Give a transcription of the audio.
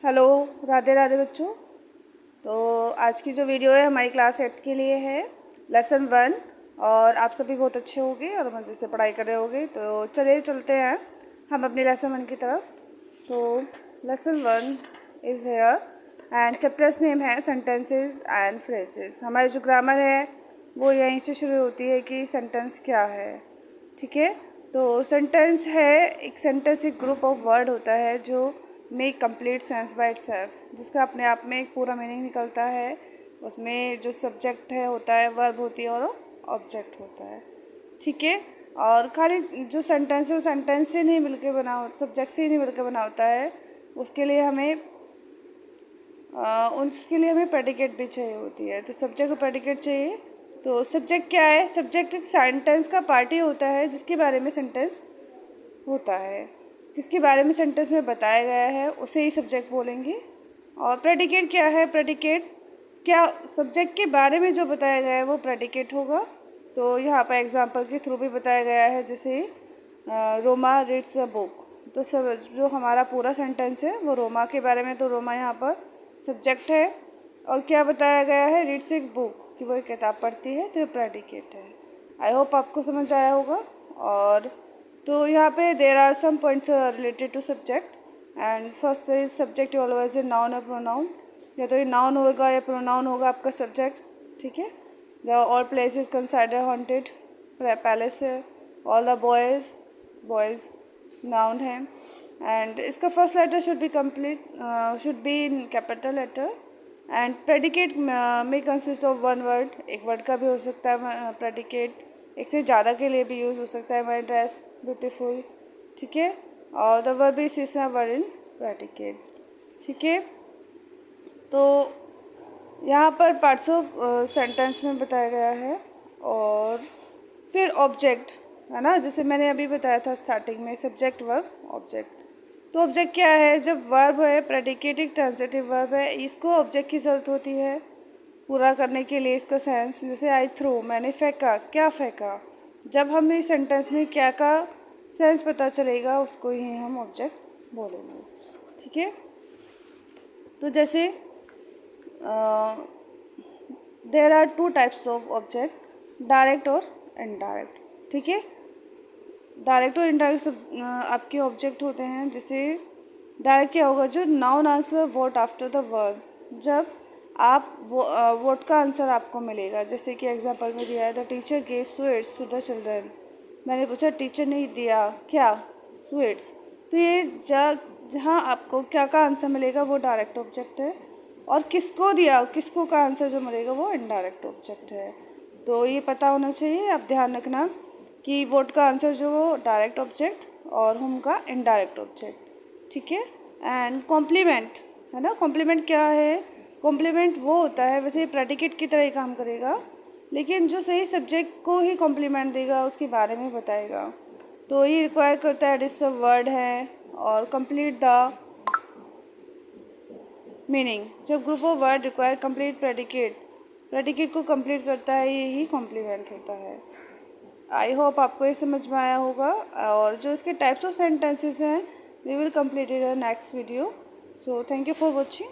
Hello, Radhe Radhe बच्चों। तो आज की जो वीडियो है हमारी क्लास 8 के लिए है, लेसन 1। और आप सभी बहुत अच्छे होंगे और मज़े से पढ़ाई कर रहे होंगे। तो चलिए चलते हैं हम अपने लेसन 1 की तरफ। तो lesson 1 is here and chapters name है सेंटेंसेस एंड फ्रेजेस। हमारी जो ग्रामर है वो यहीं से शुरू होती है कि सेंटेंस क्या है। ठीक है, तो सेंटेंस है एक ग्रुप ऑफ वर्ड होता है जो make complete sense by itself, जिसका अपने आप में एक पूरा मीनिंग निकलता है। उसमें जो सब्जेक्ट है होता है, वर्ब होती है और ऑब्जेक्ट होता है। ठीक है, और खाली जो सेंटेंस है वो सेंटेंस से नहीं मिलकर बना, सब्जेक्ट से ही नहीं मिलकर बना होता है। उसके लिए हमें प्रेडिकेट भी चाहिए होती है। तो सब्जेक्ट को प्रेडिकेट चाहिए। तो सब्जेक्ट क्या है? सब्जेक्ट एक सेंटेंस का पार्ट ही होता है जिसके बारे में सेंटेंस होता है, किसके बारे में सेंटेंस में बताया गया है उसे ही सब्जेक्ट बोलेंगे। और प्रेडिकेट क्या है? प्रेडिकेट क्या सब्जेक्ट के बारे में जो बताया गया है वो प्रेडिकेट होगा। तो यहाँ पर एग्जांपल के थ्रू भी बताया गया है, जैसे रोमा रीड्स अ बुक। तो सब जो हमारा पूरा सेंटेंस है वो रोमा के बारे में, तो रोमा यहाँ पर सब्जेक्ट है। और क्या बताया गया है? रीड्स एक बुक, कि वो एक किताब पढ़ती है, तो ये प्रेडिकेट है। आई होप आपको समझ आया होगा। और तो यहाँ पे there are some points related to subject. And first is subject always a noun और प्रोनाउन। या तो ये नाउन होगा या प्रोनाउन होगा आपका सब्जेक्ट। ठीक है, the all place is consider haunted palace है। All the boys boys noun है। एंड इसका first letter should be in capital letter. And predicate में कंसिस्ट ऑफ वन वर्ड। एक वर्ड का भी हो सकता है प्रेडिकेट, एक से ज़्यादा के लिए भी यूज़ हो सकता है। My dress beautiful. ठीक है, और द वर्ब इज तीसरा वर्ड इन प्रेडिकेट। ठीक है, तो यहाँ पर पार्ट्स ऑफ सेंटेंस में बताया गया है। और फिर ऑब्जेक्ट है ना, जैसे मैंने अभी बताया था स्टार्टिंग में, सब्जेक्ट वर्ब ऑब्जेक्ट। तो ऑब्जेक्ट क्या है? जब वर्ब है, प्रेडिकेट एक ट्रांजिटिव वर्ब है, इसको ऑब्जेक्ट की ज़रूरत होती है पूरा करने के लिए इसका सेंस। जैसे आई थ्रो, मैंने फेंका, क्या फेंका। जब हम इस सेंटेंस में क्या का सेंस पता चलेगा उसको ही हम ऑब्जेक्ट बोलेंगे। ठीक है, तो जैसे there are two types of object, direct और इनडायरेक्ट। ठीक है, डायरेक्ट और इनडायरेक्ट सब आपके ऑब्जेक्ट होते हैं। जैसे डायरेक्ट क्या होगा? जो noun answer what after the verb, जब आप वोट का आंसर आपको मिलेगा। जैसे कि एग्जांपल में दिया है, the teacher gave sweets to the children. मैंने पूछा टीचर ने दिया क्या? स्वीट्स। तो ये जहाँ आपको क्या का आंसर मिलेगा वो डायरेक्ट ऑब्जेक्ट है। और किसको दिया, किसको का आंसर जो मिलेगा वो इनडायरेक्ट ऑब्जेक्ट है। तो ये पता होना चाहिए, आप ध्यान रखना कि वोट का आंसर जो वो डायरेक्ट ऑब्जेक्ट और हुम का इनडायरेक्ट ऑब्जेक्ट। ठीक है, एंड कॉम्प्लीमेंट है ना। कॉम्प्लीमेंट क्या है? कॉम्प्लीमेंट वो होता है, वैसे प्रेडिकेट की तरह ही काम करेगा, लेकिन जो सही सब्जेक्ट को ही कॉम्प्लीमेंट देगा उसके बारे में बताएगा। तो ये रिक्वायर करता है डिस्टर्ब वर्ड है और कंप्लीट द मीनिंग। जब group of word require complete predicate को कंप्लीट करता है, ये ही कॉम्प्लीमेंट होता है। आई होप आपको ये समझ में आया होगा। और जो इसके टाइप्स ऑफ सेंटेंसेस हैं we will complete in next video. So thank you for watching.